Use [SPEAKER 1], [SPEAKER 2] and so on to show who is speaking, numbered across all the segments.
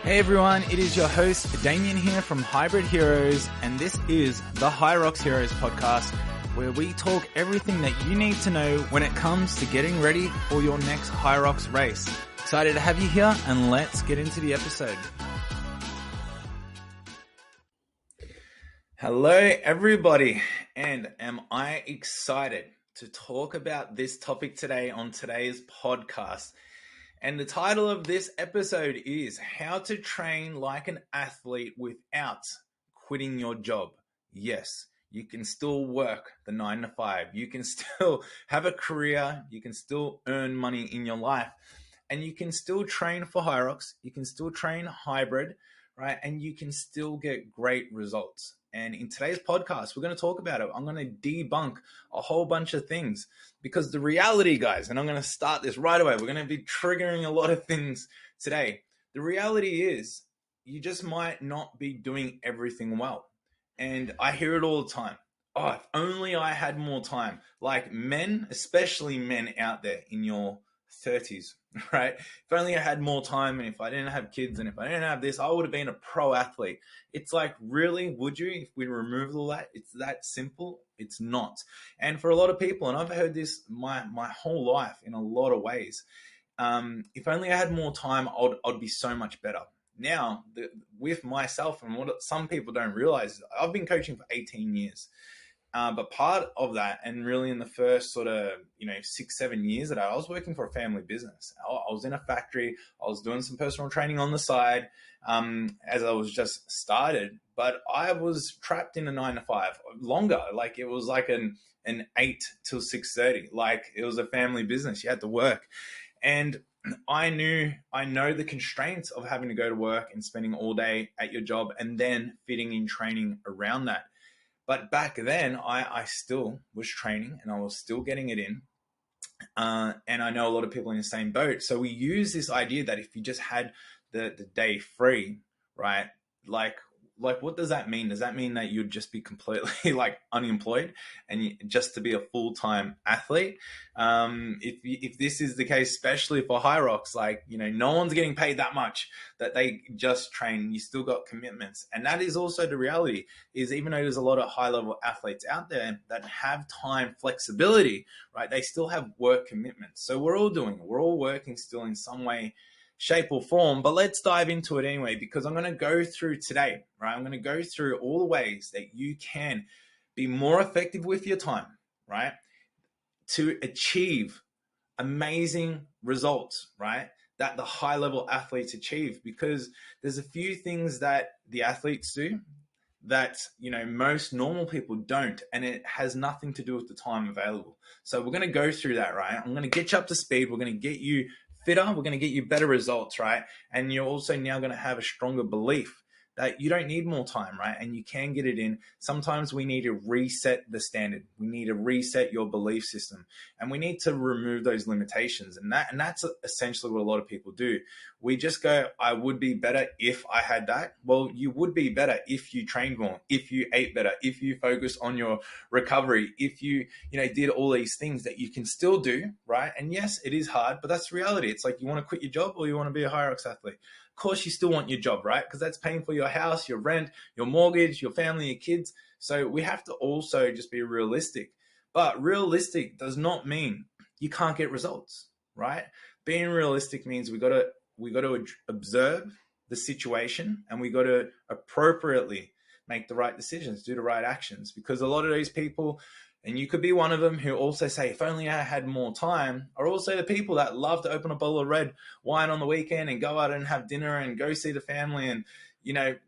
[SPEAKER 1] Hey everyone, it is your host Damien here from Hybrid Heroes, and this is the Hyrox Heroes podcast, where we talk everything that you need to know when it comes to getting ready for your next Hyrox race. Excited to have you here, and let's get into the episode. Hello everybody, and am I excited to talk about this topic today on today's podcast. And the title of this episode is How to Train Like an Athlete Without Quitting Your Job. Yes, you can still work the 9 to 5. You can still have a career. You can still earn money in your life. And you can still train for Hyrox. You can still train hybrid, right? And you can still get great results. And in today's podcast, we're going to talk about it. I'm going to debunk a whole bunch of things because the reality, guys, and I'm going to start this right away. We're going to be triggering a lot of things today. The reality is you just might not be doing everything well. And I hear it all the time. Oh, if only I had more time. Like men, especially men out there in your 30s, right? If only I had more time, and if I didn't have kids, and if I didn't have this, I would have been a pro athlete. It's like, really, would you? If we remove all that, it's that simple? It's not. And for a lot of people, and I've heard this my whole life in a lot of ways, if only I had more time, I'd be so much better. Now, with myself, and what some people don't realize, I've been coaching for 18 years. But part of that, and really in the first sort of, 6-7 years that I was working for a family business. I was in a factory. I was doing some personal training on the side as I was just started. But I was trapped in a 9 to 5 longer. Like it was like an 8 till 6:30. Like it was a family business. You had to work. And I know the constraints of having to go to work and spending all day at your job and then fitting in training around that. But back then, I still was training and I was still getting it in. And I know a lot of people in the same boat. So we use this idea that if you just had the day free, right? Like what does that mean? Does that mean that you'd just be completely like unemployed and just to be a full-time athlete? If this is the case, especially for Hyrox, like, no one's getting paid that much that they just train. You still got commitments. And that is also the reality is even though there's a lot of high-level athletes out there that have time flexibility, right? They still have work commitments. So we're all working still in some way, shape or form, but let's dive into it anyway, because I'm going to go through today, right? I'm going to go through all the ways that you can be more effective with your time, right? To achieve amazing results, right? That the high level athletes achieve, because there's a few things that the athletes do that, most normal people don't, and it has nothing to do with the time available. So we're going to go through that, right? I'm going to get you up to speed. We're going to get you fitter. We're going to get you better results, right? And you're also now going to have a stronger belief that you don't need more time, right? And you can get it in. Sometimes we need to reset the standard. We need to reset your belief system, and we need to remove those limitations. And that's essentially what a lot of people do. We just go, I would be better if I had that. Well, you would be better if you trained more, if you ate better, if you focus on your recovery, if you, did all these things that you can still do, right? And yes, it is hard, but that's the reality. It's like, you want to quit your job or you want to be a Hyrox athlete? Of course, you still want your job, right? Because that's paying for your house, your rent, your mortgage, your family, your kids. So we have to also just be realistic. But realistic does not mean you can't get results, right? Being realistic means we got to observe the situation, and we got to appropriately make the right decisions, do the right actions. Because a lot of these people, and you could be one of them, who also say, if only I had more time, are also the people that love to open a bottle of red wine on the weekend and go out and have dinner and go see the family and,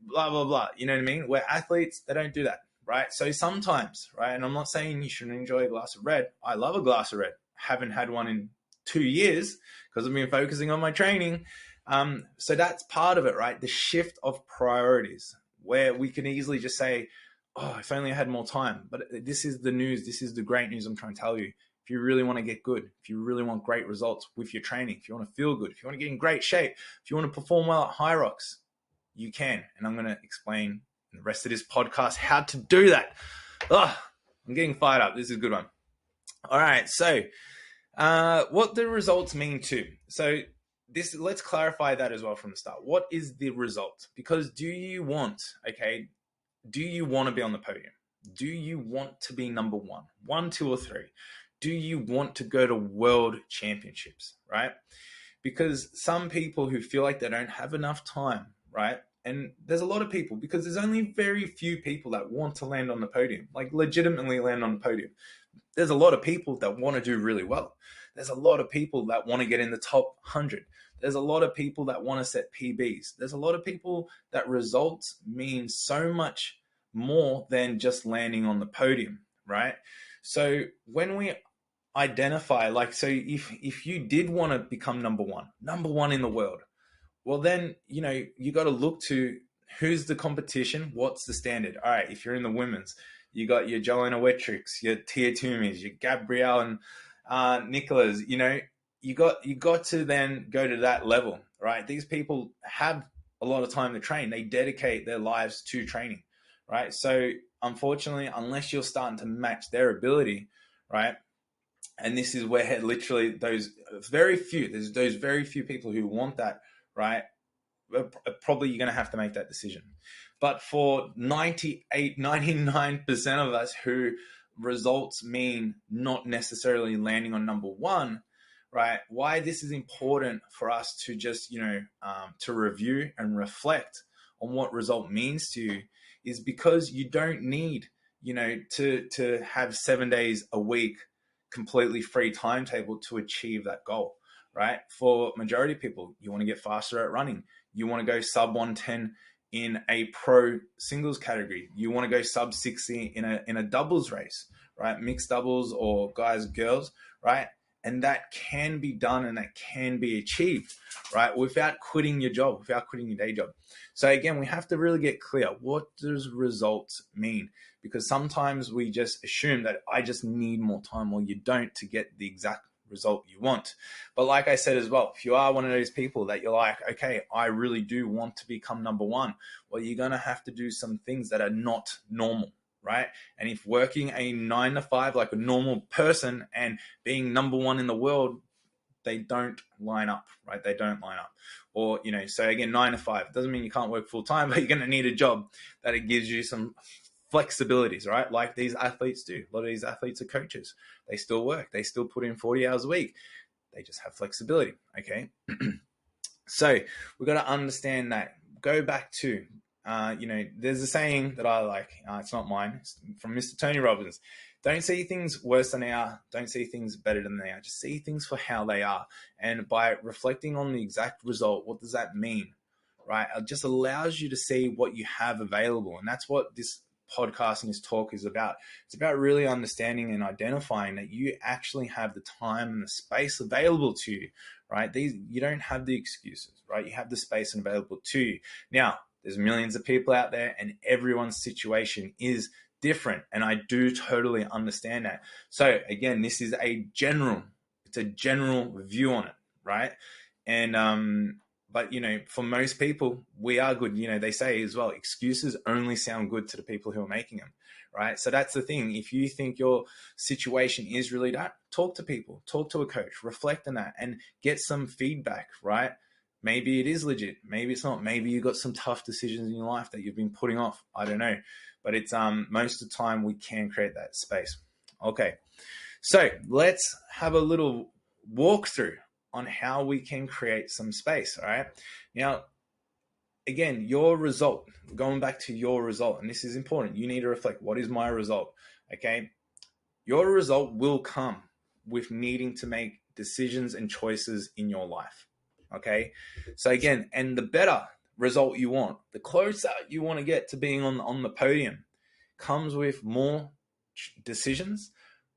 [SPEAKER 1] blah, blah, blah. You know what I mean? We're athletes. They don't do that, right? So sometimes, right? And I'm not saying you shouldn't enjoy a glass of red. I love a glass of red. Haven't had one in 2 years because I've been focusing on my training. So that's part of it, right? The shift of priorities, where we can easily just say, oh, if only I had more time. But this is the news. This is the great news I'm trying to tell you. If you really want to get good, if you really want great results with your training, if you want to feel good, if you want to get in great shape, if you want to perform well at Hyrox, you can. And I'm going to explain in the rest of this podcast how to do that. Oh, I'm getting fired up. This is a good one. All right. So what do results mean too? So let's clarify that as well from the start. What is the result? Because do you want to be on the podium? Do you want to be number one, two, or three? Do you want to go to world championships, right? Because some people who feel like they don't have enough time, right? And there's a lot of people, because there's only very few people that want to land on the podium, like legitimately land on the podium. There's a lot of people that want to do really well. There's a lot of people that want to get in the top 100. There's a lot of people that want to set PBs. There's a lot of people that results mean so much more than just landing on the podium, right? So when we identify, like, so if you did want to become number one in the world, well, then, you got to look to who's the competition, what's the standard. All right, if you're in the women's, you got your Joanna Wetrix, your Tia Toomey's, your Gabrielle and Nicholas. You got to then go to that level, right? These people have a lot of time to train. They dedicate their lives to training, right? So unfortunately, unless you're starting to match their ability, right? And this is where literally there's very few people who want that, right? Probably you're going to have to make that decision. But for 98, 99% of us who results mean not necessarily landing on number one, right? Why this is important for us to just, to review and reflect on what result means to you is because you don't need, to have 7 days a week completely free timetable to achieve that goal, right? For majority of people, you want to get faster at running. You want to go sub 110 in a pro singles category. You want to go sub 60 in a doubles race, right? Mixed doubles or guys, girls, right? And that can be done and that can be achieved, right? Without quitting your job, without quitting your day job. So again, we have to really get clear. What does results mean? Because sometimes we just assume that I just need more time. Well, you don't, to get the exact result you want. But like I said as well, if you are one of those people that you're like, okay, I really do want to become number one, well, you're going to have to do some things that are not normal, right? And if working a 9 to 5 like a normal person and being number one in the world, they don't line up, right? They don't line up. Or, so again, 9 to 5 doesn't mean you can't work full time, but you're going to need a job that it gives you some flexibilities, right? Like these athletes do. A lot of these athletes are coaches. They still work. They still put in 40 hours a week. They just have flexibility, okay? So we've got to understand that. Go back to, there's a saying that I like. It's not mine. It's from Mr. Tony Robbins. Don't see things worse than they are. Don't see things better than they are. Just see things for how they are. And by reflecting on the exact result, what does that mean, right? It just allows you to see what you have available. And that's what this podcast and this talk is about. It's about really understanding and identifying that you actually have the time and the space available to you, right? You don't have the excuses, right? You have the space available to you. Now, there's millions of people out there and everyone's situation is different. And I do totally understand that. So again, this is it's a general view on it, right? And, but, for most people, we are good. They say as well, excuses only sound good to the people who are making them, right? So that's the thing. If you think your situation is really that, talk to people, talk to a coach, reflect on that and get some feedback, right? Maybe it is legit. Maybe it's not. Maybe you got some tough decisions in your life that you've been putting off. I don't know. But it's most of the time we can create that space. Okay. So let's have a little walkthrough on how we can create some space. All right. Now, again, your result, going back to your result, and this is important. You need to reflect, what is my result? Okay. Your result will come with needing to make decisions and choices in your life. Okay. So again, and the better result you want, the closer you want to get to being on the podium, comes with more decisions,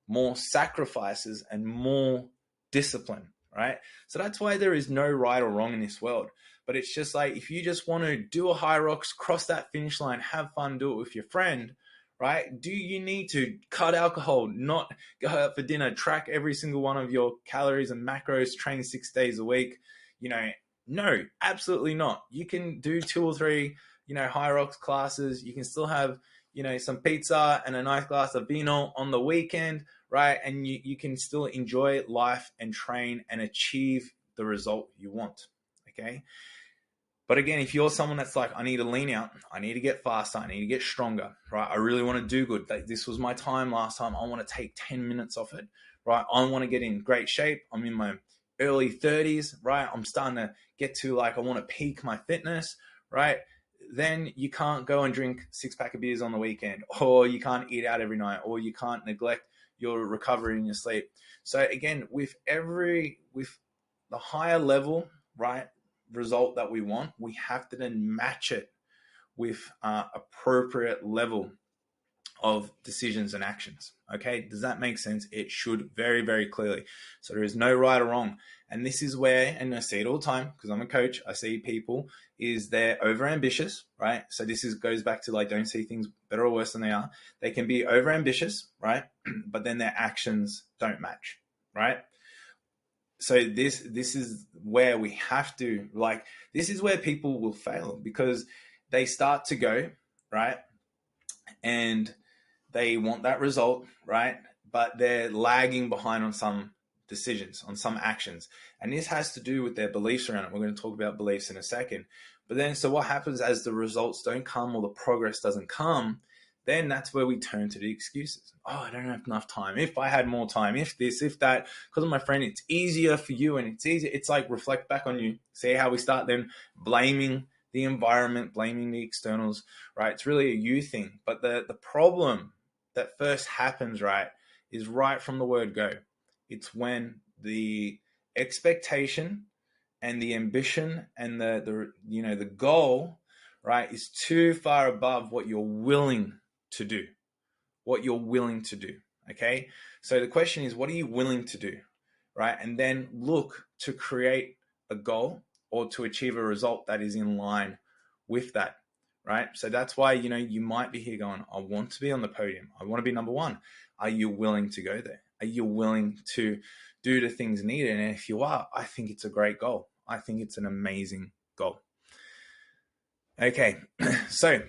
[SPEAKER 1] more sacrifices, and more discipline, right? So that's why there is no right or wrong in this world. But it's just like, if you just want to do a high rocks, cross that finish line, have fun, do it with your friend, right? Do you need to cut alcohol, not go out for dinner, track every single one of your calories and macros, train 6 days a week? No, absolutely not. You can do 2 or 3, high rocks classes. You can still have, some pizza and a nice glass of vino on the weekend, right? And you can still enjoy life and train and achieve the result you want. Okay. But again, if you're someone that's like, I need to lean out, I need to get faster, I need to get stronger, right? I really want to do good. This was my time last time. I want to take 10 minutes off it, right? I want to get in great shape. I'm in my early 30s, right? I'm starting to get to like, I want to peak my fitness, right? Then you can't go and drink 6-pack of beers on the weekend, or you can't eat out every night, or you can't neglect your recovery and your sleep. So again, with the higher level, right, result that we want, we have to then match it with appropriate level of decisions and actions. Okay, does that make sense? It should, very, very clearly. So there is no right or wrong. And this is where, and I see it all the time because I'm a coach, I see people is they're over ambitious, right? So this goes back to like, don't see things better or worse than they are. They can be over ambitious, right? But then their actions don't match, right? So this is where we have to, like, this is where people will fail, because they start to go, right? And they want that result, right? But they're lagging behind on some decisions, on some actions. And this has to do with their beliefs around it. We're going to talk about beliefs in a second. But then, so what happens as the results don't come or the progress doesn't come, then that's where we turn to the excuses. Oh, I don't have enough time. If I had more time, if this, if that, because of my friend, it's easier for you, and it's easier. It's like, reflect back on you. See how we start then blaming the environment, blaming the externals, right? It's really a you thing. But the problem that first happens, right, is right from the word go. It's when the expectation and the ambition and the goal, right, is too far above what you're willing to do. Okay. So the question is, what are you willing to do? Right. And then look to create a goal or to achieve a result that is in line with that. Right. So that's why, you might be here going, I want to be on the podium. I want to be number one. Are you willing to go there? Are you willing to do the things needed? And if you are, I think it's a great goal. I think it's an amazing goal. Okay. So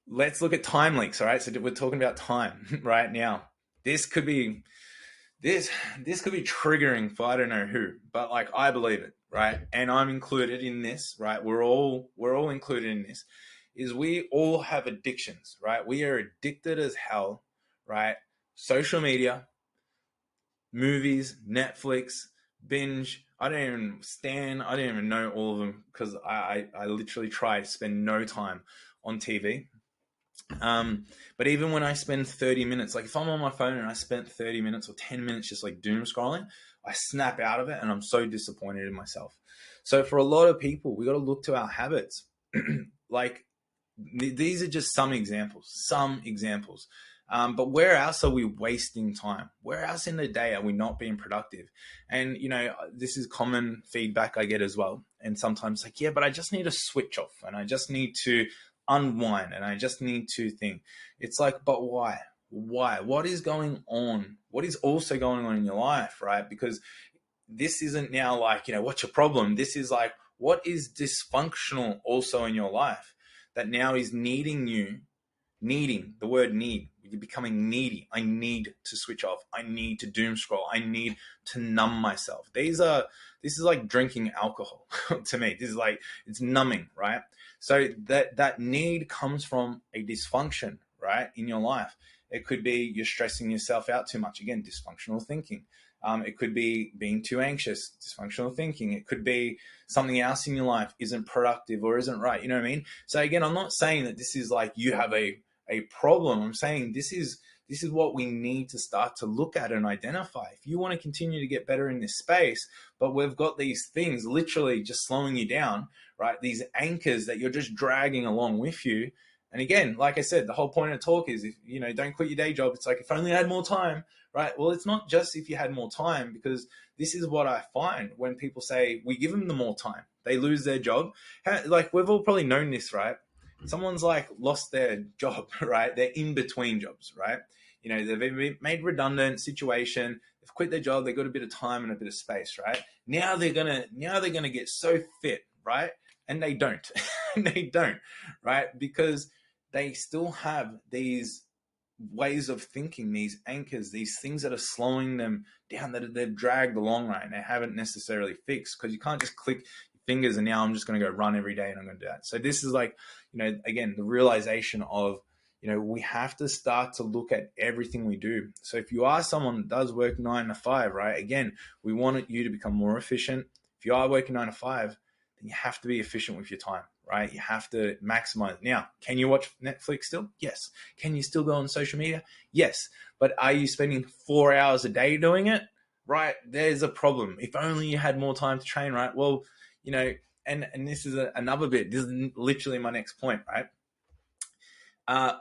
[SPEAKER 1] let's look at time leaks. All right. So we're talking about time right now. This could be triggering for I don't know who, but like, I believe it, right? And I'm included in this, right? We're all included in this. Is we all have addictions, right? We are addicted as hell, right? Social media, movies, Netflix, binge. I don't even know all of them, because I literally try to spend no time on TV. But even when I spend 30 minutes, like if I'm on my phone and I spent 30 minutes or 10 minutes just like doom scrolling, I snap out of it and I'm so disappointed in myself. So for a lot of people, we got to look to our habits. Like, these are just some examples. But where else are we wasting time? Where else in the day are we not being productive? And, this is common feedback I get as well. And sometimes like, yeah, but I just need to switch off and I just need to unwind and I just need to think. It's like, but why? What is going on? What is also going on in your life, right? Because this isn't now like, what's your problem? This is like, what is dysfunctional also in your life that now is needing the word need. You're becoming needy. I need to switch off. I need to doom scroll. I need to numb myself. This is like drinking alcohol to me. This is like, it's numbing, right? So that need comes from a dysfunction, right, in your life. It could be you're stressing yourself out too much. Again, dysfunctional thinking. It could be being too anxious, dysfunctional thinking. It could be something else in your life isn't productive or isn't right. You know what I mean? So again, I'm not saying that this is like you have a problem. I'm saying this is what we need to start to look at and identify. If you want to continue to get better in this space, but we've got these things literally just slowing you down, right? These anchors that you're just dragging along with you. And again, like I said, the whole point of the talk is, if don't quit your day job. It's like, if only I had more time, right? Well, it's not just if you had more time, because this is what I find when people say we give them the more time, they lose their job. Like, we've all probably known this, right? Someone's like lost their job, right? They're in between jobs, right? They've been made redundant situation. They've quit their job. They've got a bit of time and a bit of space, right? Now they're gonna get so fit, right? And they don't, right? Because they still have these ways of thinking, these anchors, these things that are slowing them down, that they've dragged along, right? And they haven't necessarily fixed, because you can't just click your fingers and now I'm just going to go run every day and I'm going to do that. So this is like, again, the realization of, we have to start to look at everything we do. So if you are someone that does work 9 to 5, right? Again, we want you to become more efficient. If you are working 9 to 5, then you have to be efficient with your time, right? You have to maximize. Now, can you watch Netflix still? Yes. Can you still go on social media? Yes. But are you spending 4 hours a day doing it? Right? There's a problem. If only you had more time to train, right? Well, and this is another bit. This is literally my next point, right?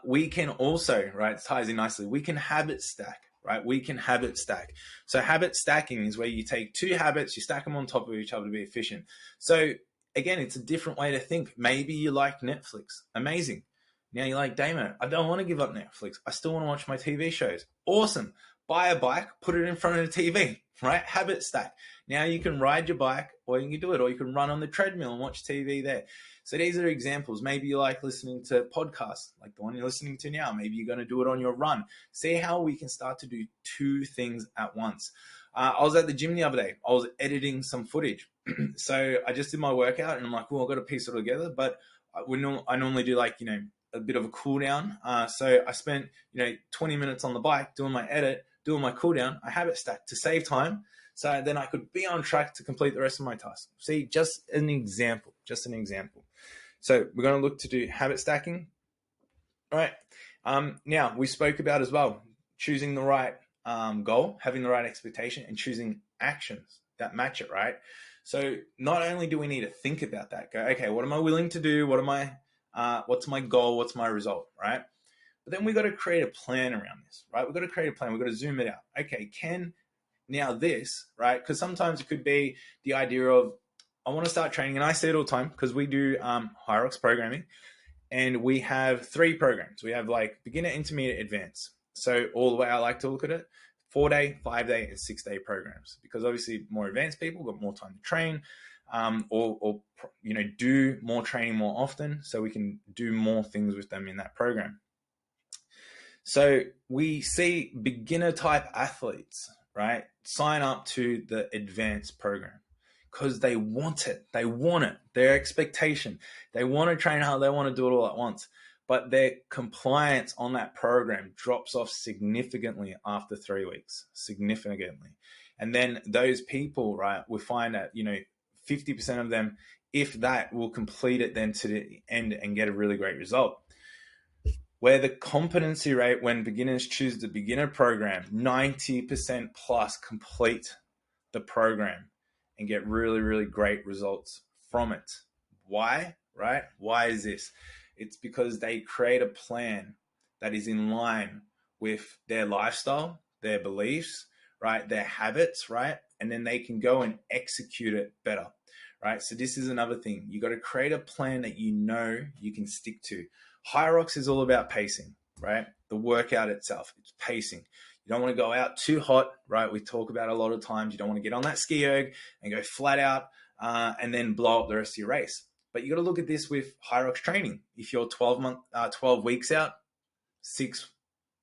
[SPEAKER 1] We can also, right, it ties in nicely, we can habit stack, right? We can habit stack. So habit stacking is where you take 2 habits, you stack them on top of each other to be efficient. So again, it's a different way to think. Maybe you like Netflix. Amazing. Now you're like, Damo, I don't want to give up Netflix. I still want to watch my TV shows. Awesome. Buy a bike, put it in front of the TV, right? Habit stack. Now you can ride your bike, or you can do it, or you can run on the treadmill and watch TV there. So these are examples. Maybe you like listening to podcasts like the one you're listening to now. Maybe you're going to do it on your run. See how we can start to do 2 things at once. I was at the gym the other day. I was editing some footage. So I just did my workout and I'm like, well, I've got to piece it all together. But I normally do like, a bit of a cool down. So I spent, 20 minutes on the bike doing my edit, doing my cool down. I habit stacked to save time. So then I could be on track to complete the rest of my task. See, just an example. So we're going to look to do habit stacking. All right. Now, we spoke about as well, choosing the right goal, having the right expectation, and choosing actions that match it, right? So not only do we need to think about that, go, okay, what am I willing to do? What's my goal? What's my result, right? But then we got to create a plan around this, right? We've got to create a plan. We've got to zoom it out. Okay, now this, right? Because sometimes it could be the idea of, I want to start training, and I say it all the time because we do Hierarchs programming, and we have 3 programs. We have like beginner, intermediate, advanced. So all the way I like to look at it, 4-day, 5-day, and 6-day programs, because obviously more advanced people got more time to train, or do more training more often, so we can do more things with them in that program. So we see beginner type athletes, right, sign up to the advanced program because they want it. They want it. Their expectation. They want to train hard. They want to do it all at once. But their compliance on that program drops off significantly after 3 weeks, significantly. And then those people, right, we find that, 50% of them, if that, will complete it then to the end and get a really great result. Where the competency rate when beginners choose the beginner program, 90% plus complete the program and get really, really great results from it. Why, right? Why is this? It's because they create a plan that is in line with their lifestyle, their beliefs, right? Their habits, right? And then they can go and execute it better, right? So this is another thing. You got to create a plan that you can stick to. Hierarchs is all about pacing, right? The workout itself, it's pacing. You don't want to go out too hot, right? We talk about a lot of times. You don't want to get on that ski erg and go flat out and then blow up the rest of your race. But you got to look at this with Hierarchs training. If you're 12 weeks out, 6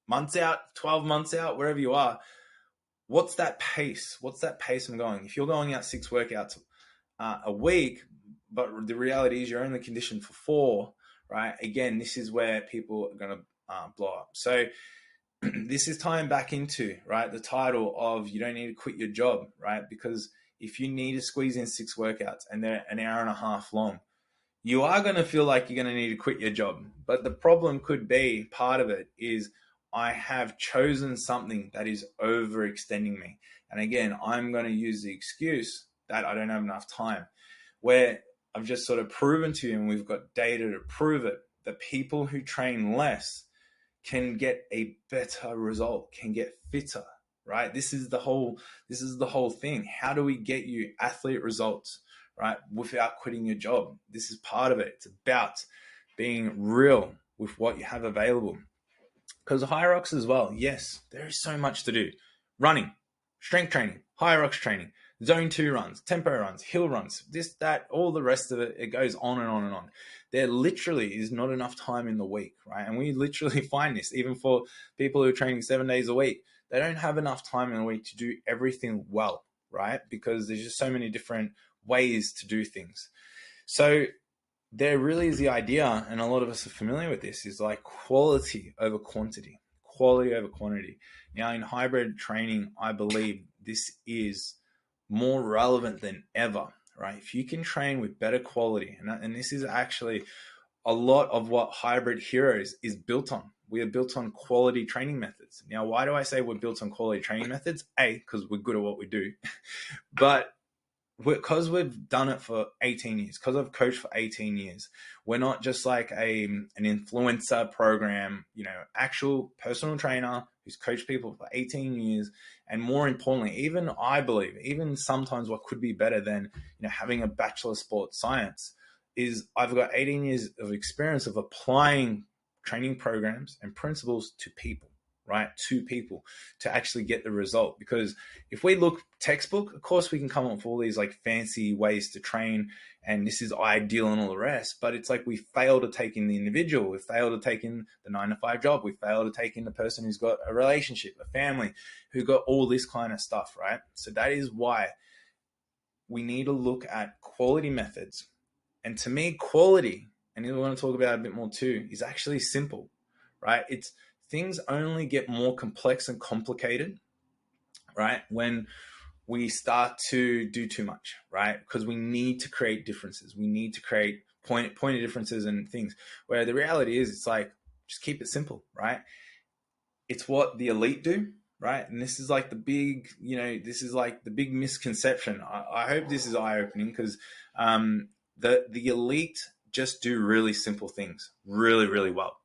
[SPEAKER 1] months out, 12 months out, wherever you are, what's that pace? What's that pace I'm going? If you're going out 6 workouts a week, but the reality is you're only conditioned for 4, right? Again, this is where people are going to blow up. So this is tying back into, right, the title of you don't need to quit your job, right? Because if you need to squeeze in 6 workouts and they're an hour and a half long, you are going to feel like you're going to need to quit your job. But the problem could be, part of it is, I have chosen something that is overextending me. And again, I'm going to use the excuse that I don't have enough time, where I've just sort of proven to you, and we've got data to prove it, that people who train less can get a better result, can get fitter, right? This is the whole thing. How do we get you athlete results, right, without quitting your job? This is part of it. It's about being real with what you have available. Because Hierarchs as well, yes, there is so much to do. Running, strength training, Hierarchs training, zone 2 runs, tempo runs, hill runs, this, that, all the rest of it, it goes on and on and on. There literally is not enough time in the week, right? And we literally find this even for people who are training 7 days a week. They don't have enough time in a week to do everything well, right? Because there's just so many different ways to do things. So there really is the idea, and a lot of us are familiar with this, is like quality over quantity, quality over quantity. Now in hybrid training, I believe this is more relevant than ever, right? If you can train with better quality, and this is actually a lot of what Hybrid Heroes is built on. We are built on quality training methods. Now, why do I say we're built on quality training methods? A, because we're good at what we do, but because we've done it for 18 years, because I've coached for 18 years, we're not just like an influencer program, actual personal trainer who's coached people for 18 years. And more importantly, even I believe, even sometimes what could be better than, having a Bachelor of Sports Science is I've got 18 years of experience of applying training programs and principles to people, right? To people to actually get the result. Because if we look textbook, of course we can come up with all these like fancy ways to train and this is ideal and all the rest, but it's like we fail to take in the individual. We fail to take in the 9-to-5 job. We fail to take in the person who's got a relationship, a family, who got all this kind of stuff, right? So that is why we need to look at quality methods. And to me, quality, and we want to talk about it a bit more too, is actually simple, right? It's things only get more complex and complicated, right, when we start to do too much, right? Because we need to create differences. We need to create point of differences and things, where the reality is it's like, just keep it simple, right? It's what the elite do, right? And this is like the big, this is like the big misconception. I hope this is eye-opening because the elite just do really simple things really, really well.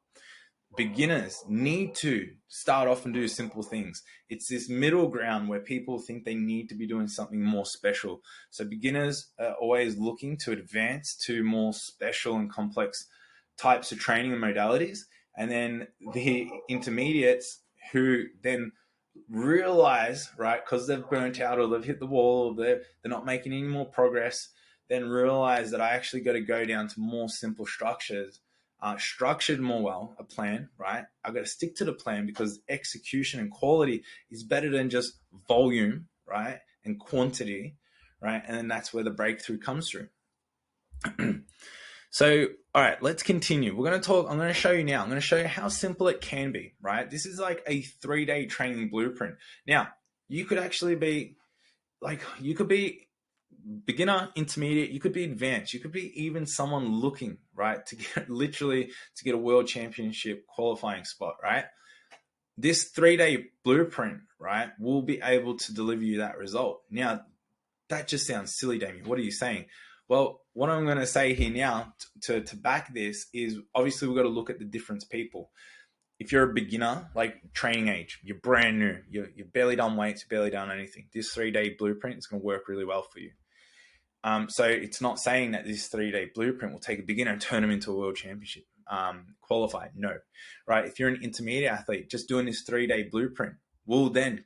[SPEAKER 1] Beginners need to start off and do simple things. It's this middle ground where people think they need to be doing something more special. So beginners are always looking to advance to more special and complex types of training and modalities. And then the intermediates who then realize, right, because they've burnt out or they've hit the wall or they're not making any more progress, then realize that I actually got to go down to more simple structures. Structured more well, a plan, right? I've got to stick to the plan because execution and quality is better than just volume, right? And quantity, right? And then that's where the breakthrough comes through. So, all right, let's continue. I'm going to show you now. I'm going to show you how simple it can be, right? This is like a 3-day training blueprint. Now, you could actually be beginner, intermediate, you could be advanced, you could be even someone looking, right, to get a world championship qualifying spot, right? This 3-day blueprint, right, will be able to deliver you that result. Now, that just sounds silly, Damien. What are you saying? Well, what I'm going to say here now to back this is obviously we've got to look at the different people. If you're a beginner, like training age, you're brand new, you've barely done weights, you've barely done anything, this 3-day blueprint is going to work really well for you. So it's not saying that this 3-day blueprint will take a beginner and turn them into a world championship qualified. No, right? If you're an intermediate athlete, just doing this 3-day blueprint will then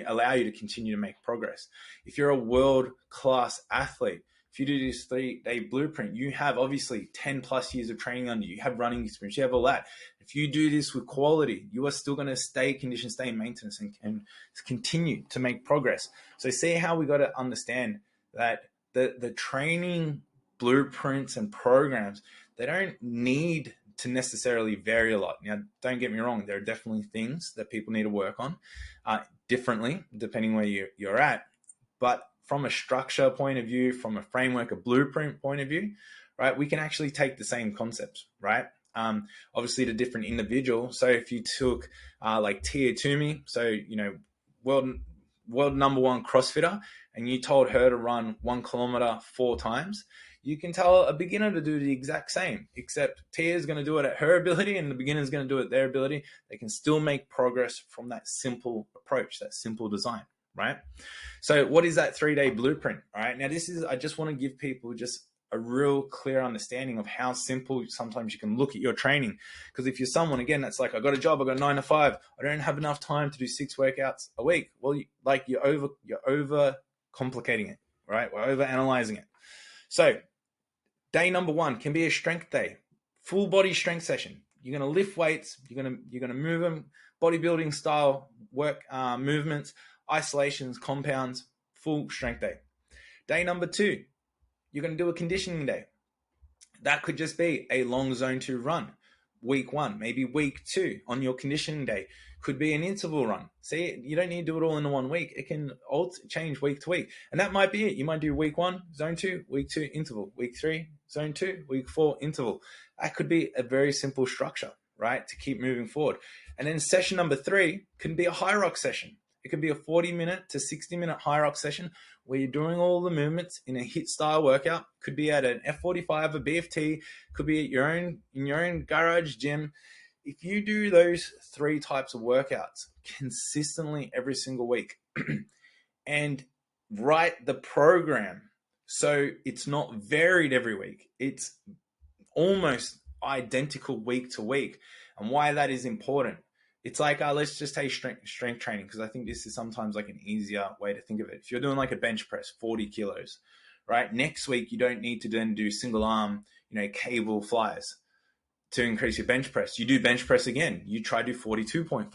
[SPEAKER 1] allow you to continue to make progress. If you're a world-class athlete, if you do this 3-day blueprint, you have obviously 10 plus years of training under you. You have running experience, you have all that. If you do this with quality, you are still going to stay conditioned, stay in maintenance and continue to make progress. So see how we got to understand that the training blueprints and programs, they don't need to necessarily vary a lot. Now, don't get me wrong. There are definitely things that people need to work on differently, depending where you're at. But from a structure point of view, from a framework, a blueprint point of view, right, we can actually take the same concepts, right? Obviously, to different individual. So if you took like Tia Toomey, so, world number 1 CrossFitter, and you told her to run 1 kilometer 4 times, you can tell a beginner to do the exact same, except Tia is going to do it at her ability and the beginner is going to do it at their ability. They can still make progress from that simple approach, that simple design, right? So what is that 3-day blueprint, right? Now, I just want to give people just a real clear understanding of how simple sometimes you can look at your training. Because if you're someone, again, that's like, I got a job, I got 9 to 5, I don't have enough time to do 6 workouts a week. Well, you're over complicating it, right? We're over analyzing it. So day number 1 can be a strength day, full body strength session. You're going to lift weights. You're going to move them, bodybuilding style work, movements, isolations, compounds, full strength day. Day number 2, you're going to do a conditioning day. That could just be a long zone 2 run. Week 1, maybe week 2 on your conditioning day could be an interval run. See, you don't need to do it all in 1 week. It can change week to week. And that might be it. You might do week 1, zone 2, week 2, interval, week 3, zone 2, week 4, interval. That could be a very simple structure, right, to keep moving forward. And then session number 3 can be a high rock session. It could be a 40-minute to 60-minute high rock session where you're doing all the movements in a HIIT style workout. Could be at an F45, a BFT, could be at in your own garage gym. If you do those 3 types of workouts consistently every single week and write the program so it's not varied every week, it's almost identical week to week. And why that is important, it's like, let's just take strength training, because I think this is sometimes like an easier way to think of it. If you're doing like a bench press, 40 kilos, right? Next week, you don't need to then do single arm, cable flyers to increase your bench press. You do bench press again. You try to do 42.5.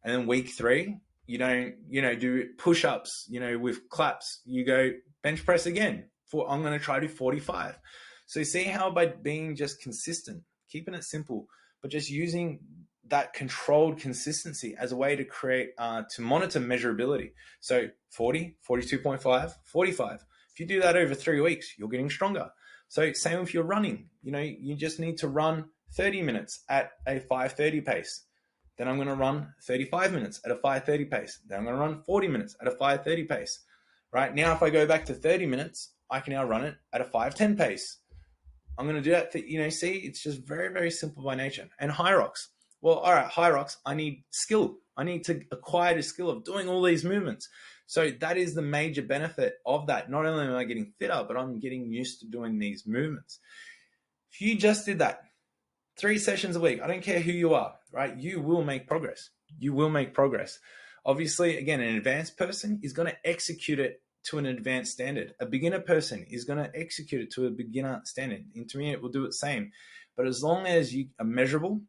[SPEAKER 1] And then week 3, you don't, do push-ups, with claps. You go bench press again. I'm going to try to do 45. So see how by being just consistent, keeping it simple, but just using that controlled consistency as a way to create, to monitor measurability. So 40, 42.5, 45. If you do that over 3 weeks, you're getting stronger. So same if you're running, you just need to run 30 minutes at a 5:30 pace. Then I'm going to run 35 minutes at a 5:30 pace. Then I'm going to run 40 minutes at a 5:30 pace. Right now, if I go back to 30 minutes, I can now run it at a 5:10 pace. I'm going to do that. See, it's just very, very simple by nature. And high rocks. Well, all right, high rocks, I need skill. I need to acquire the skill of doing all these movements. So that is the major benefit of that. Not only am I getting fitter, but I'm getting used to doing these movements. If you just did that 3 sessions a week, I don't care who you are, right? You will make progress. You will make progress. Obviously, again, an advanced person is going to execute it to an advanced standard. A beginner person is going to execute it to a beginner standard. Intermediate will do it the same. But as long as you are measurable,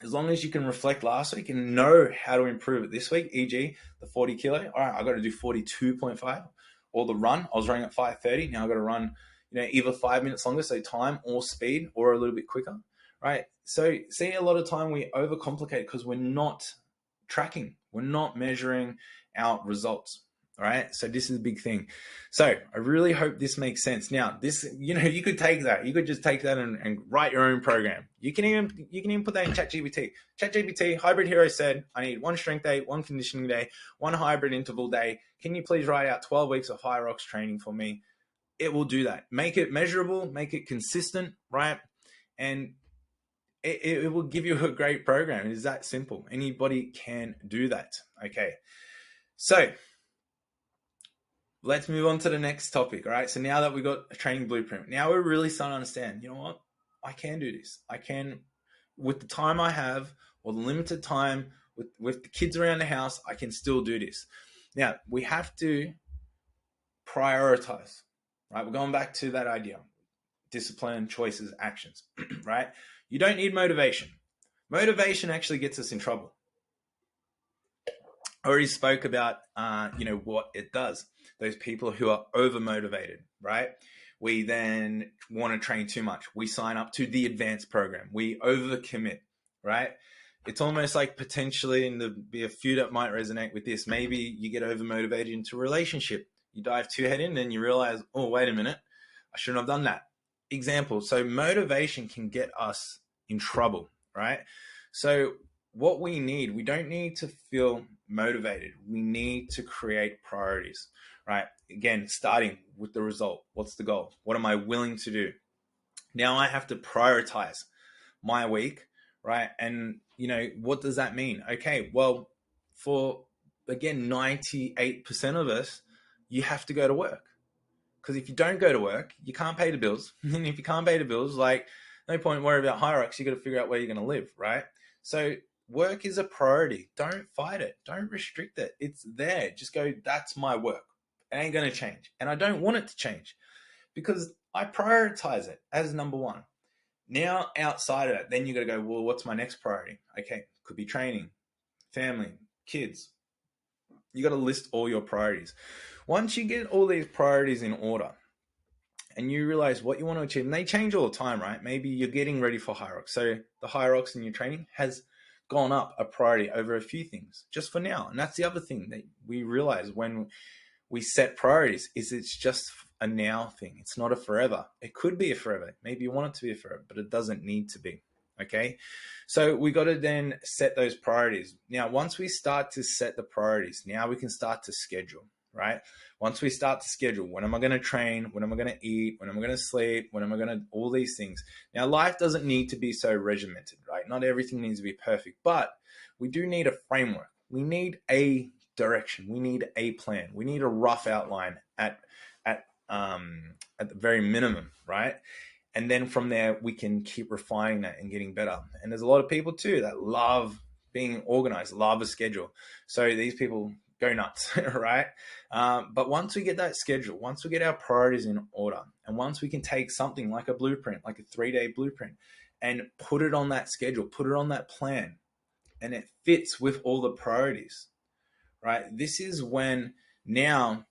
[SPEAKER 1] as long as you can reflect last week and know how to improve it this week, e.g. the 40 kilo, all right, I got to do 42.5, or the run, I was running at 5:30, now I got to run, either 5 minutes longer, so time or speed, or a little bit quicker, right? So see, a lot of time we overcomplicate because we're not tracking, we're not measuring our results. All right. So this is a big thing. So I really hope this makes sense. Now, this, you could take that. You could just take that and write your own program. You can even put that in ChatGPT. ChatGPT, Hybrid Hero said, I need 1 strength day, 1 conditioning day, 1 hybrid interval day. Can you please write out 12 weeks of high rocks training for me? It will do that. Make it measurable, make it consistent, right? And it will give you a great program. It is that simple. Anybody can do that. Okay. So let's move on to the next topic. All right. So now that we've got a training blueprint, now we're really starting to understand, you know what? I can do this. I can, with the time I have, or the limited time with the kids around the house, I can still do this. Now, we have to prioritize, right? We're going back to that idea. Discipline, choices, actions, right? You don't need motivation. Motivation actually gets us in trouble. I already spoke about, what it does. Those people who are over-motivated, right? We then want to train too much. We sign up to the advanced program. We overcommit, right? It's almost like potentially, and there'll be a few that might resonate with this. Maybe you get over-motivated into a relationship. You dive too head in, and you realize, oh, wait a minute, I shouldn't have done that. Example. So motivation can get us in trouble, right? So what we don't need to feel motivated. We need to create priorities, right? Again, starting with the result. What's the goal? What am I willing to do? Now I have to prioritize my week, right? And, what does that mean? Okay, well, for, again, 98% of us, you have to go to work. Because if you don't go to work, you can't pay the bills. And if you can't pay the bills, no point worrying about high rocks. You got to figure out where you're going to live, right? So work is a priority. Don't fight it. Don't restrict it. It's there. Just go, that's my work. It ain't going to change. And I don't want it to change because I prioritize it as number one. Now, outside of that, then you got to go, well, what's my next priority? Okay, could be training, family, kids. You got to list all your priorities. Once you get all these priorities in order and you realize what you want to achieve, and they change all the time, right? Maybe you're getting ready for high rocks. So the high rocks in your training has gone up a priority over a few things just for now. And that's the other thing that we realize when we set priorities is it's just a now thing. It's not a forever. It could be a forever. Maybe you want it to be a forever, but it doesn't need to be. Okay. So we got to then set those priorities. Now, once we start to set the priorities, now we can start to schedule, right? Once we start to schedule, when am I going to train? When am I going to eat? When am I going to sleep? When am I going to, all these things. Now, life doesn't need to be so regimented, right? Not everything needs to be perfect, but we do need a framework. We need a direction. We need a plan. We need a rough outline at the very minimum, right? And then from there, we can keep refining that and getting better. And there's a lot of people too that love being organized, love a schedule. So these people go nuts, right? But once we get that schedule, once we get our priorities in order, and once we can take something like a blueprint, like a 3-day blueprint, and put it on that schedule, put it on that plan, and it fits with all the priorities, right? This is when now,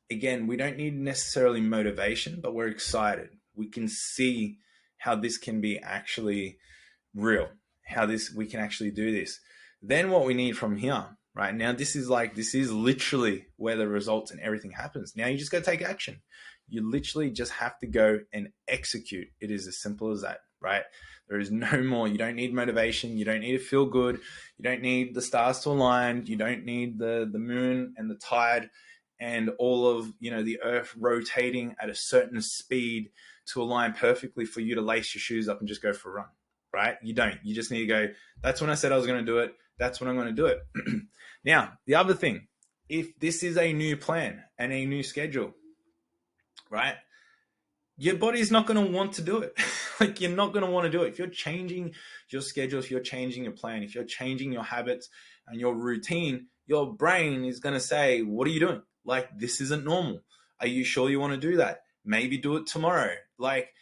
[SPEAKER 1] again, we don't need necessarily motivation, but we're excited. We can see how this can be actually real, how we can actually do this. Then what we need from here, right? Now, this is literally where the results and everything happens. Now you just got to take action. You literally just have to go and execute. It is as simple as that, right? There is no more. You don't need motivation. You don't need to feel good. You don't need the stars to align. You don't need the moon and the tide and all of, the earth rotating at a certain speed to align perfectly for you to lace your shoes up and just go for a run, right? You don't. You just need to go, that's when I said I was going to do it. That's when I'm going to do it. Now, the other thing, if this is a new plan and a new schedule, right? Your body's not going to want to do it. Like, you're not going to want to do it. If you're changing your schedule, if you're changing your plan, if you're changing your habits and your routine, your brain is going to say, what are you doing? Like, this isn't normal. Are you sure you want to do that? Maybe do it tomorrow. Like,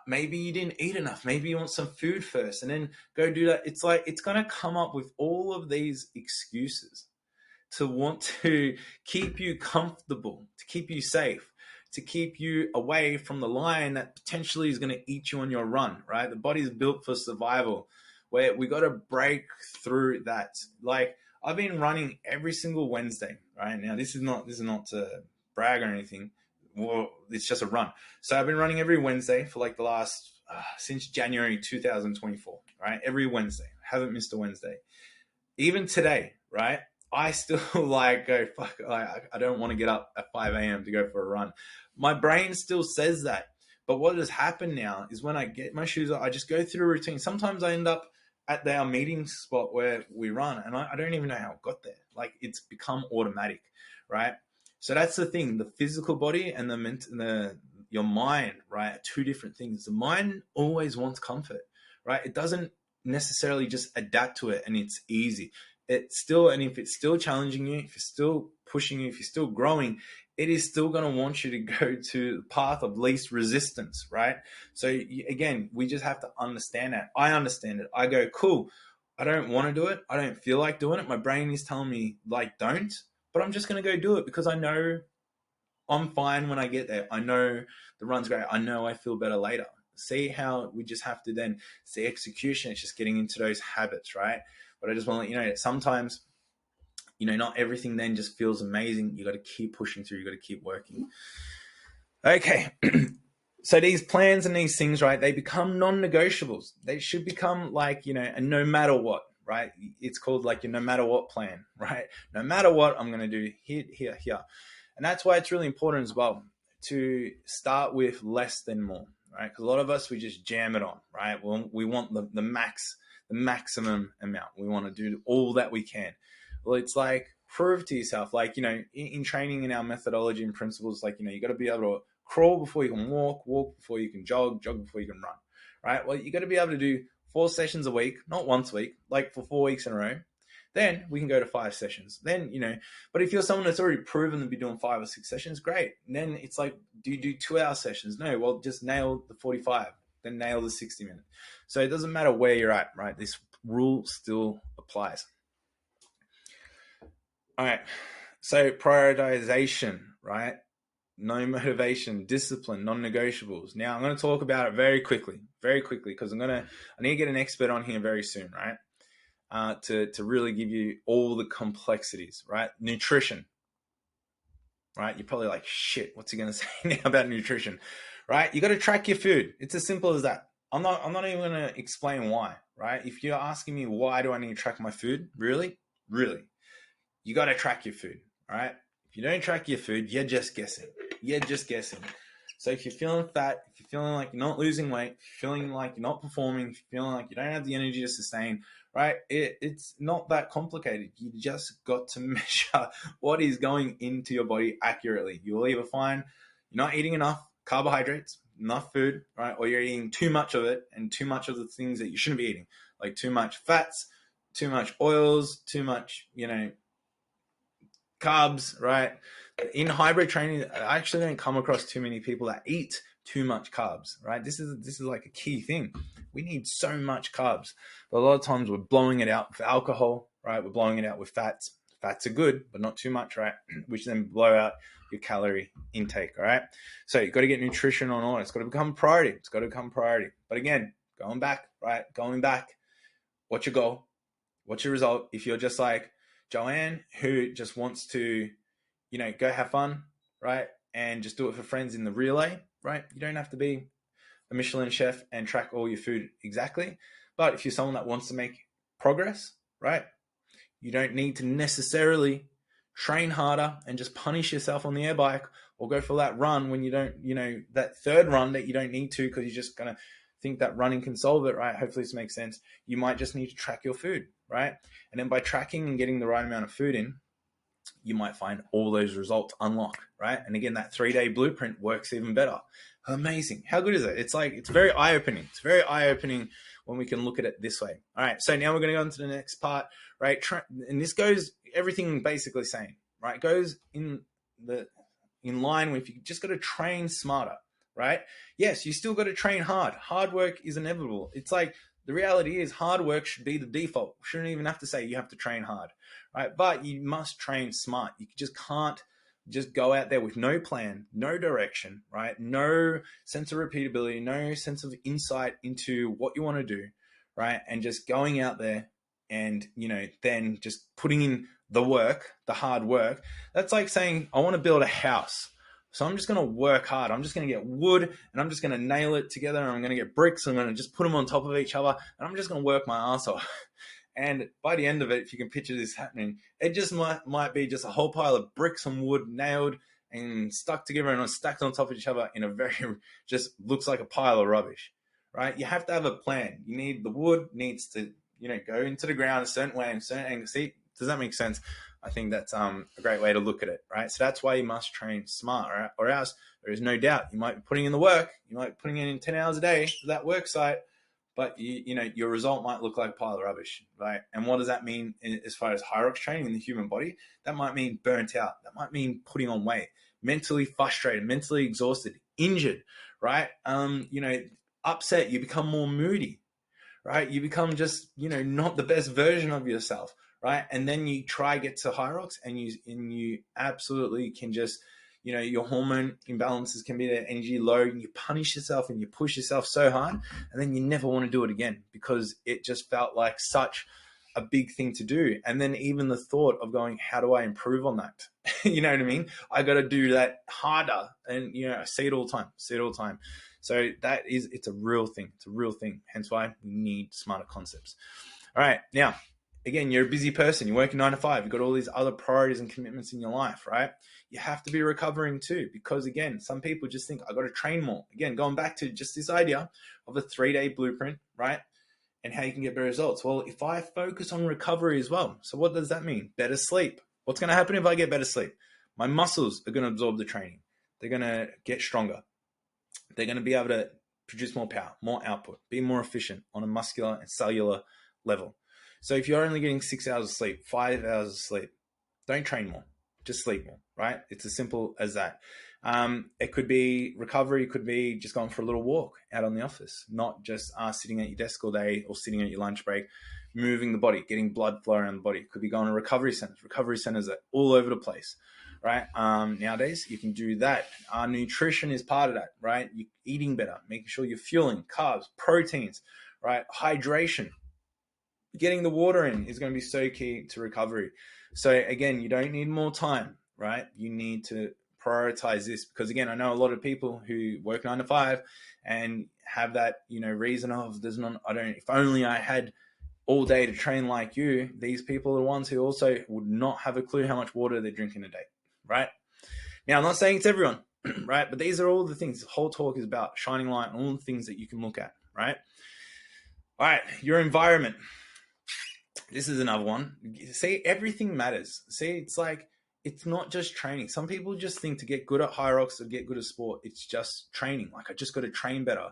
[SPEAKER 1] maybe you didn't eat enough. Maybe you want some food first and then go do that. It's like, it's going to come up with all of these excuses to want to keep you comfortable, to keep you safe, to keep you away from the lion that potentially is going to eat you on your run, right? The body's built for survival, where we got to break through that. Like, I've been running every single Wednesday, right? Now, this is not to brag or anything. Well, it's just a run. So I've been running every Wednesday for like the last, since January 2024, right? Every Wednesday. Haven't missed a Wednesday. Even today, right? I still go, fuck, I don't want to get up at 5 a.m. to go for a run. My brain still says that. But what has happened now is when I get my shoes on, I just go through a routine. Sometimes I end up at our meeting spot where we run, and I don't even know how I got there. Like, it's become automatic, right? So that's the thing. The physical body and your mind, right, are two different things. The mind always wants comfort, right? It doesn't necessarily just adapt to it and it's easy. And if it's still challenging you, if it's still pushing you, if you're still growing, it is still going to want you to go to the path of least resistance, right? So again, we just have to understand that. I understand it. I go, cool. I don't want to do it. I don't feel like doing it. My brain is telling me, like, don't, but I'm just going to go do it because I know I'm fine when I get there. I know the run's great. I know I feel better later. See how we just have to then see execution. It's just getting into those habits, right? But I just want to let you know that sometimes, not everything then just feels amazing. You got to keep pushing through. You got to keep working. Okay. So these plans and these things, right, they become non-negotiables. They should become like, a no matter what, right? It's called like your no matter what plan, right? No matter what, I'm going to do here. And that's why it's really important as well to start with less than more, right? Because a lot of us, we just jam it on, right? We want the maximum amount. We want to do all that we can. Well, it's like, prove to yourself, like, in training, in our methodology and principles, like, you got to be able to crawl before you can walk before you can jog before you can run, right? Well, you got to be able to do 4 sessions a week, not once a week, like for 4 weeks in a row. then we can go to 5 sessions. Then, but if you're someone that's already proven to be doing 5 or 6 sessions, great. And then it's like, do you do 2-hour sessions? No, well, just nail the 45, then nail the 60 minutes. So it doesn't matter where you're at, right? This rule still applies. All right. So prioritization, right? No motivation, discipline, non-negotiables. Now I'm going to talk about it very quickly, because I need to get an expert on here very soon, right? To really give you all the complexities, right? Nutrition, right? You're probably like, shit, what's he going to say now about nutrition, right? You got to track your food. It's as simple as that. I'm not even going to explain why, right? If you're asking me why do I need to track my food, really, you got to track your food, all right? If you don't track your food, you're just guessing. So if you're feeling fat, if you're feeling like you're not losing weight, if you're feeling like you're not performing, if you're feeling like you don't have the energy to sustain, right? It's not that complicated. You just got to measure what is going into your body accurately. You will either find you're not eating enough carbohydrates, enough food, right? Or you're eating too much of it and too much of the things that you shouldn't be eating, like too much fats, too much oils, too much, carbs, right? In hybrid training, I actually don't come across too many people that eat too much carbs, right? This is like a key thing. We need so much carbs, but a lot of times we're blowing it out with alcohol, right? We're blowing it out with fats. Fats are good, but not too much, right? Which then blow out your calorie intake, all right? So you've got to get nutrition on order. It's got to become a priority. But again, going back, what's your goal? What's your result? If you're just like Joanne, who just wants to, go have fun, right? And just do it for friends in the relay, right? You don't have to be a Michelin chef and track all your food exactly. But if you're someone that wants to make progress, right? You don't need to necessarily train harder and just punish yourself on the air bike or go for that run when you don't, that third run that you don't need to because you're just going to think that running can solve it, right? Hopefully this makes sense. You might just need to track your food, right? And then by tracking and getting the right amount of food in, you might find all those results unlock, right? And again, that 3-day blueprint works even better. Amazing. How good is it? It's very eye-opening. It's very eye-opening when we can look at it this way. All right. So now we're going to go into the next part, right? And this goes, everything basically saying, right? Goes in line with, you just got to train smarter, right? Yes, you still got to train hard. Hard work is inevitable. It's like, the reality is hard work should be the default. We shouldn't even have to say you have to train hard, right? But you must train smart. You just can't just go out there with no plan, no direction, right? No sense of repeatability, no sense of insight into what you want to do, right? And just going out there and, then just putting in the work, the hard work. That's like saying, I want to build a house. So I'm just going to work hard. I'm just going to get wood and I'm just going to nail it together. And I'm going to get bricks. And I'm going to just put them on top of each other. And I'm just going to work my ass off. And by the end of it, if you can picture this happening, it just might be just a whole pile of bricks and wood nailed and stuck together and stacked on top of each other in a very, just looks like a pile of rubbish, right? You have to have a plan. You need, the wood needs to, go into the ground a certain way and certain angle. See, does that make sense? I think that's a great way to look at it, right? So that's why you must train smart, right? Or else there is no doubt you might be putting in the work, you might be putting in 10 hours a day for that work site, but your result might look like a pile of rubbish, right? And what does that mean as far as high rocks training in the human body? That might mean burnt out. That might mean putting on weight, mentally frustrated, mentally exhausted, injured, right? Upset. You become more moody, right? You become just, not the best version of yourself, right? And then you try get to high rocks and you absolutely can just, your hormone imbalances can be there, energy low, and you punish yourself and you push yourself so hard, and then you never want to do it again because it just felt like such a big thing to do. And then even the thought of going, how do I improve on that? You know what I mean? I got to do that harder. And, I see it all the time. So it's a real thing. It's a real thing. Hence why we need smarter concepts. All right. Now, again, you're a busy person. You're working 9 to 5. You've got all these other priorities and commitments in your life, right? You have to be recovering too, because again, some people just think I got to train more. Again, going back to just this idea of a 3-day blueprint, right? And how you can get better results. Well, if I focus on recovery as well, so what does that mean? Better sleep. What's going to happen if I get better sleep? My muscles are going to absorb the training. They're going to get stronger. They're going to be able to produce more power, more output, be more efficient on a muscular and cellular level. So if you're only getting 6 hours of sleep, 5 hours of sleep, don't train more, just sleep more, right? It's as simple as that. It could be recovery, it could be just going for a little walk out on the office, not just sitting at your desk all day or sitting at your lunch break, moving the body, getting blood flow around the body. It could be going to recovery centers. Recovery centers are all over the place, right? Nowadays, you can do that. Nutrition is part of that, right? You're eating better, making sure you're fueling, carbs, proteins, right? Hydration. Getting the water in is going to be so key to recovery. So again, you don't need more time, right? You need to prioritize this, because again, I know a lot of people who work 9 to 5 and have that, reason of if only I had all day to train like you. These people are the ones who also would not have a clue how much water they're drinking a day, right? Now, I'm not saying it's everyone, right? But these are all the things. The whole talk is about shining light on all the things that you can look at, right? All right, your environment. This is another one. See, everything matters. See, it's like, it's not just training. Some people just think to get good at high rocks or get good at sport, it's just training. Like, I just got to train better.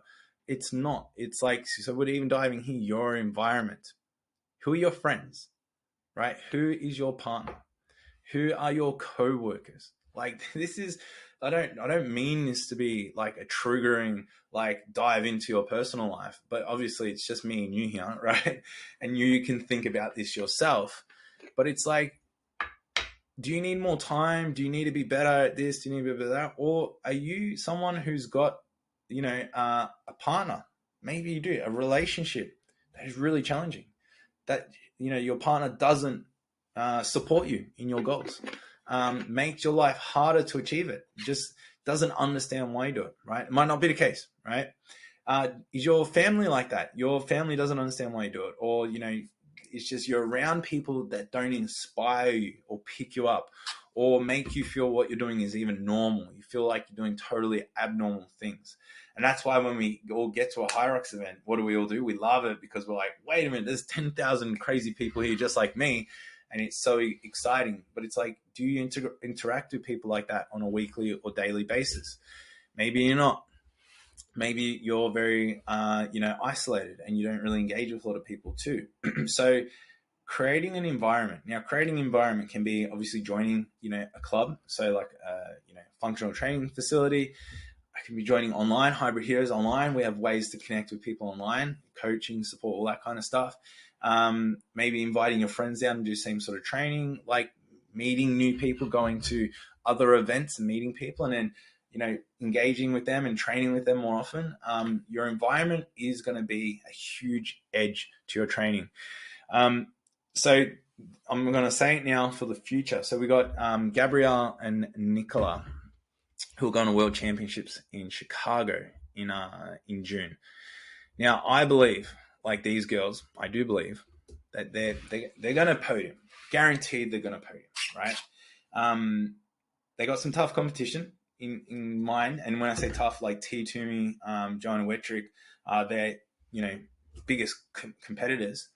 [SPEAKER 1] It's not. It's like, so we're even diving here, your environment. Who are your friends, right? Who is your partner? Who are your co-workers? Like, this is, I don't mean this to be like a triggering, like, dive into your personal life, but obviously it's just me and you here, right? And you can think about this yourself, but it's like, do you need more time? Do you need to be better at this? Do you need to be better at that? Or are you someone who's got, a partner? Maybe you do, a relationship that is really challenging, that, your partner doesn't support you in your goals, makes your life harder to achieve it, just doesn't understand why you do it, right? It might not be the case, right? Is your family like that? Your family doesn't understand why you do it, or, it's just you're around people that don't inspire you or pick you up or make you feel what you're doing is even normal. You feel like you're doing totally abnormal things. And that's why when we all get to a High Rocks event, what do we all do? We love it, because we're like, wait a minute, there's 10,000 crazy people here just like me. And it's so exciting. But it's like, do you interact with people like that on a weekly or daily basis? Maybe you're not. Maybe you're very, isolated and you don't really engage with a lot of people too. So creating an environment. Now, creating an environment can be obviously joining, a club. So like, functional training facility. I can be joining online, Hybrid Heroes online. We have ways to connect with people online, coaching, support, all that kind of stuff. Maybe inviting your friends down and do the same sort of training, like meeting new people, going to other events and meeting people, and then, engaging with them and training with them more often. Your environment is going to be a huge edge to your training. So I'm going to say it now for the future. So we got Gabrielle and Nicola, who are going to World Championships in Chicago in June. Now, I believe, like these girls, I do believe that they're going to podium. Guaranteed they're going to podium, right? They got some tough competition in mind. And when I say tough, like T. Toomey, Joanna Wettrick, they're, biggest competitors.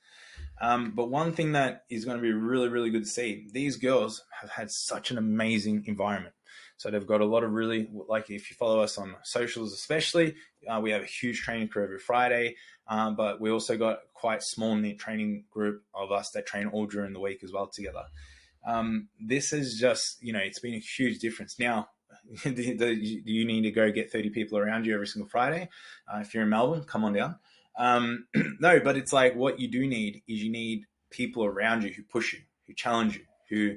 [SPEAKER 1] But one thing that is going to be really, really good to see, these girls have had such an amazing environment. So they've got a lot of really, like if you follow us on socials especially, we have a huge training crew every Friday, but we also got quite small knit training group of us that train all during the week as well together. This is just, it's been a huge difference. Now, you need to go get 30 people around you every single Friday. If you're in Melbourne, come on down. No, but it's like what you do need is you need people around you who push you, who challenge you, who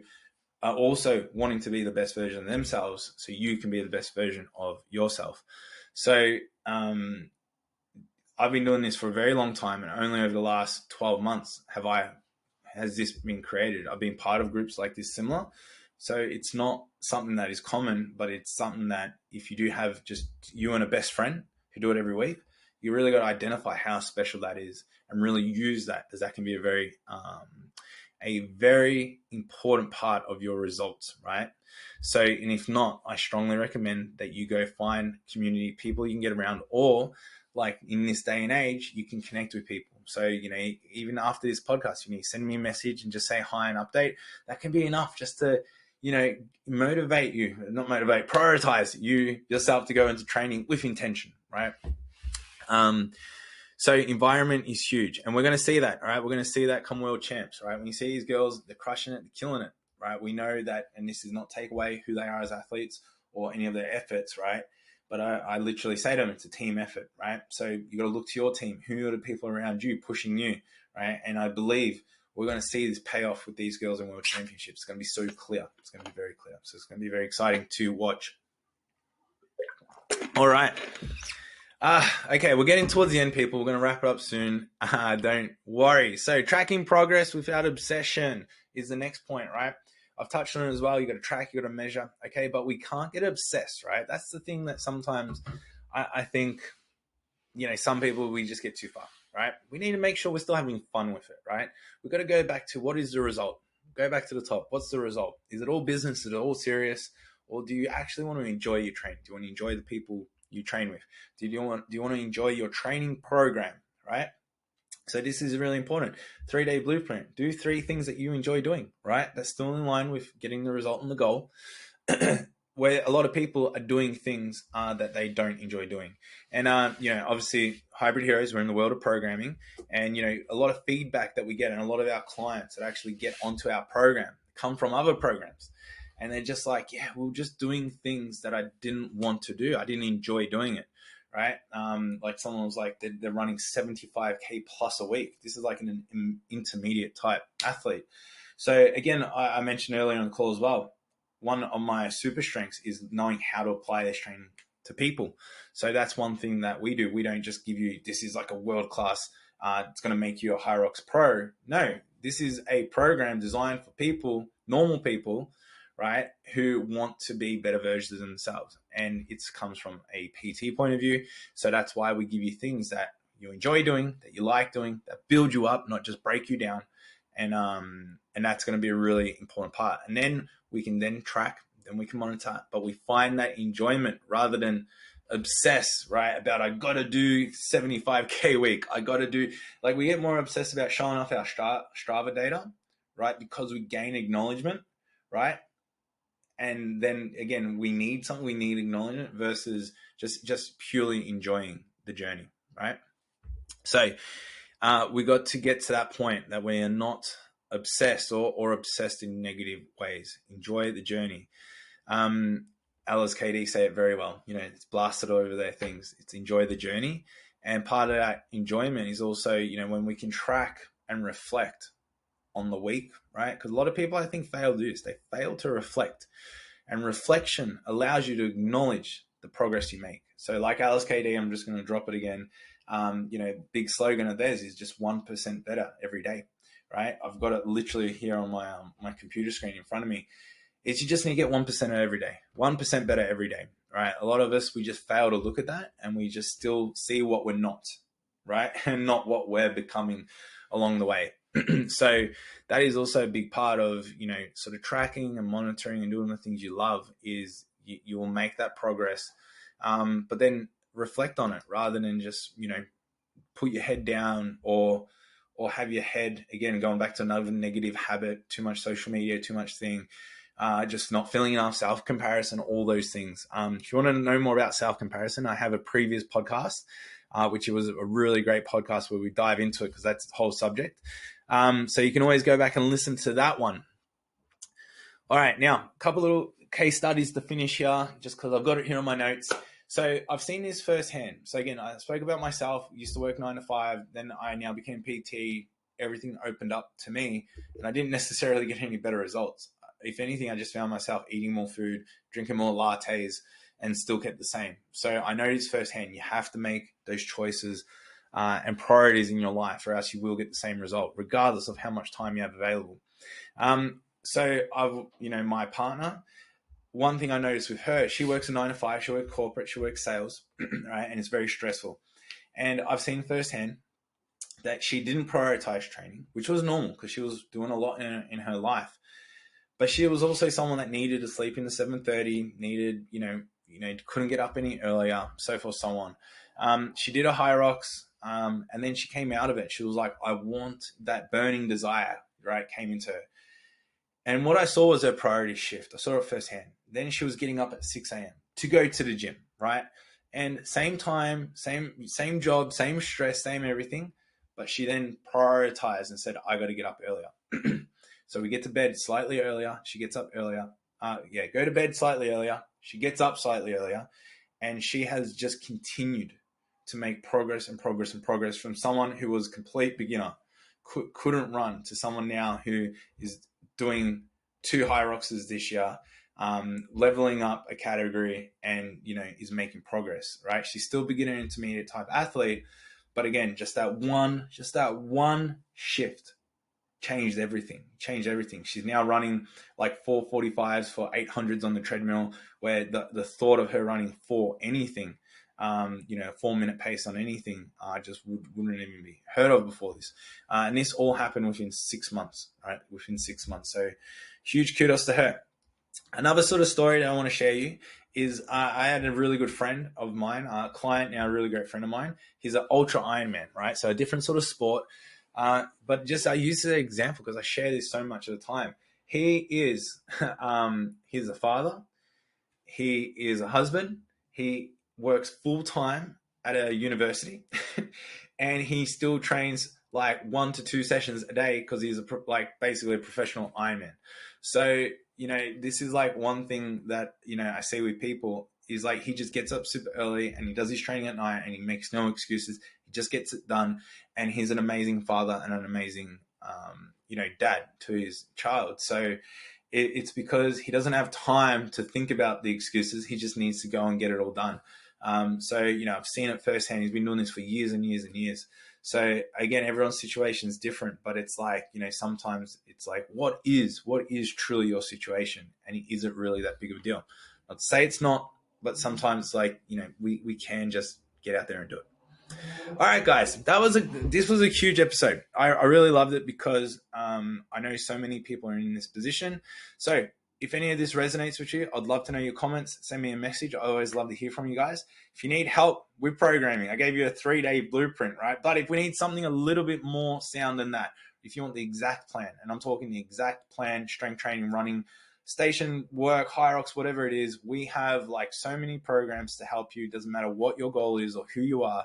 [SPEAKER 1] are also wanting to be the best version of themselves so you can be the best version of yourself. So I've been doing this for a very long time, and only over the last 12 months has this been created. I've been part of groups like this similar. So it's not something that is common, but it's something that if you do have just you and a best friend who do it every week, you really got to identify how special that is and really use that, as that can be a very important part of your results, right? So, and if not, I strongly recommend that you go find community people you can get around, or like in this day and age, you can connect with people. So, even after this podcast, send me a message and just say hi and update. That can be enough just to, prioritize yourself to go into training with intention, right? So environment is huge, and we're going to see that, all right? We're going to see that come world champs, right? When you see these girls, they're crushing it, they're killing it, right? We know that, and this is not take away who they are as athletes or any of their efforts, right? But I literally say to them, it's a team effort, right? So you got to look to your team. Who are the people around you pushing you, right? And I believe we're going to see this payoff with these girls in world championships. It's going to be so clear. It's going to be very clear. So it's going to be very exciting to watch. All right. Okay, we're getting towards the end, people. We're going to wrap it up soon. Don't worry. So tracking progress without obsession is the next point, right? I've touched on it as well. You got to track, you got to measure. Okay, but we can't get obsessed, right? That's the thing that sometimes I think, some people, we just get too far, right? We need to make sure we're still having fun with it, right? We've got to go back to what is the result? Go back to the top. What's the result? Is it all business? Is it all serious? Or do you actually want to enjoy your training? Do you want to enjoy the people you train with? Do you want to enjoy your training program, right? So this is really important. 3-day blueprint. Do 3 things that you enjoy doing, right? That's still in line with getting the result and the goal. Where a lot of people are doing things that they don't enjoy doing. And, obviously Hybrid Heroes, we're in the world of programming, and, a lot of feedback that we get and a lot of our clients that actually get onto our program come from other programs. And they're just like, yeah, we're just doing things that I didn't want to do. I didn't enjoy doing it, right? Like someone was like, they're running 75K plus a week. This is like an intermediate type athlete. So again, I mentioned earlier on the call as well, one of my super strengths is knowing how to apply this training to people. So that's one thing that we do. We don't just give you, this is like a world-class, it's going to make you a Hyrox pro. No, this is a program designed for people, normal people, right, who want to be better versions of themselves. And it comes from a PT point of view. So that's why we give you things that you enjoy doing, that you like doing, that build you up, not just break you down. And that's going to be a really important part. And then we can then track, then we can monitor, but we find that enjoyment rather than obsess, right, about I got to do 75K a week. I got to do, like, we get more obsessed about showing off our Strava data, right, because we gain acknowledgement, right? And then again, we need something, we need acknowledgement versus just purely enjoying the journey, right? So we got to get to that point that we are not obsessed or obsessed in negative ways. Enjoy the journey. Alice KD say it very well. It's blasted over their things. It's enjoy the journey. And part of that enjoyment is also, when we can track and reflect on the week, right? Because a lot of people, I think, fail to do this. They fail to reflect. And reflection allows you to acknowledge the progress you make. So like Alice KD, I'm just going to drop it again. Big slogan of theirs is just 1% better every day, right? I've got it literally here on my computer screen in front of me. It's you just need to get 1% every day, 1% better every day, right? A lot of us, we just fail to look at that, and we just still see what we're not, right? And not what we're becoming along the way. So that is also a big part of, sort of tracking and monitoring and doing the things you love is you will make that progress. But then reflect on it rather than just, put your head down or have your head, again, going back to another negative habit, too much social media, too much thing, just not feeling enough, self-comparison, all those things. If you want to know more about self-comparison, I have a previous podcast, which was a really great podcast where we dive into it because that's the whole subject. So you can always go back and listen to that one. All right, now a couple little case studies to finish here, just because I've got it here on my notes. So I've seen this firsthand. So again, I spoke about myself, used to work 9 to 5, then I now became PT, everything opened up to me, and I didn't necessarily get any better results. If anything, I just found myself eating more food, drinking more lattes, and still kept the same. So I noticed firsthand, you have to make those choices and priorities in your life, or else you will get the same result, regardless of how much time you have available. So my partner, one thing I noticed with her, she works a 9 to 5, she works corporate, she works sales, right? And it's very stressful. And I've seen firsthand that she didn't prioritize training, which was normal because she was doing a lot in her life. But she was also someone that needed to sleep in the 7:30, needed, couldn't get up any earlier, so forth, so on. She did a Hyrox, and then she came out of it. She was like, I want that burning desire, right, came into her. And what I saw was her priority shift. I saw it firsthand. Then she was getting up at 6 a.m. to go to the gym, right? And same time, same job, same stress, same everything. But she then prioritized and said, I got to get up earlier. So we get to bed slightly earlier. She gets up earlier. Go to bed slightly earlier. She gets up slightly earlier. And she has just continued to make progress and progress and progress from someone who was a complete beginner, couldn't run, to someone now who is doing 2 high roxes this year, leveling up a category, and is making progress. Right? She's still beginner intermediate type athlete, but again, just that one shift changed everything. She's now running like 4:45s for 800s on the treadmill, where the thought of her running for anything, 4-minute pace on anything, just wouldn't even be heard of before this. And this all happened within 6 months, right? Within 6 months. So huge kudos to her. Another sort of story that I want to share you is I had a really good friend of mine, a client now, a really great friend of mine. He's an ultra Ironman, right? So a different sort of sport. But just I use the example because I share this so much of the time. He is, he's a father. He is a husband. He works full time at a university, and he still trains like 1 to 2 sessions a day because he's basically a professional Ironman. So this is like one thing that I see with people is like he just gets up super early and he does his training at night and he makes no excuses. He just gets it done, and he's an amazing father and an amazing dad to his child. So it's because he doesn't have time to think about the excuses. He just needs to go and get it all done. So I've seen it firsthand. He's been doing this for years and years and years. So again, everyone's situation is different, but it's like, sometimes it's like, what is truly your situation? And is it really that big of a deal? Not to say it's not, but sometimes it's like, we can just get out there and do it. All right, guys, this was a huge episode. I really loved it because I know so many people are in this position. So if any of this resonates with you, I'd love to know your comments. Send me a message. I always love to hear from you guys. If you need help with programming, I gave you a 3-day blueprint, right? But if we need something a little bit more sound than that, if you want the exact plan, and I'm talking the exact plan, strength training, running, station work, high rocks, whatever it is, we have like so many programs to help you. It doesn't matter what your goal is or who you are.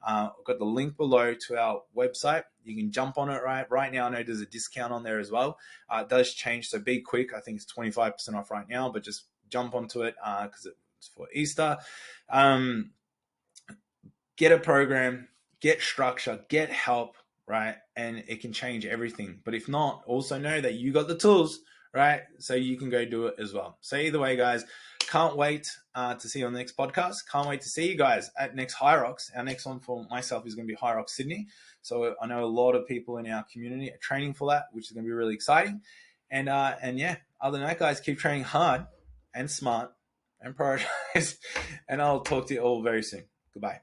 [SPEAKER 1] I've got the link below to our website. You can jump on it right now. I know there's a discount on there as well. It does change, so be quick. I think it's 25% off right now, but just jump onto it because it's for Easter. Get a program, get structure, get help, right? And it can change everything. But if not, also know that you got the tools, right? So you can go do it as well. So either way, guys, can't wait to see you on the next podcast. Can't wait to see you guys at next High Rocks. Our next one for myself is going to be High Rocks Sydney. So I know a lot of people in our community are training for that, which is going to be really exciting. And yeah, other than that, guys, keep training hard and smart and prioritize. And I'll talk to you all very soon. Goodbye.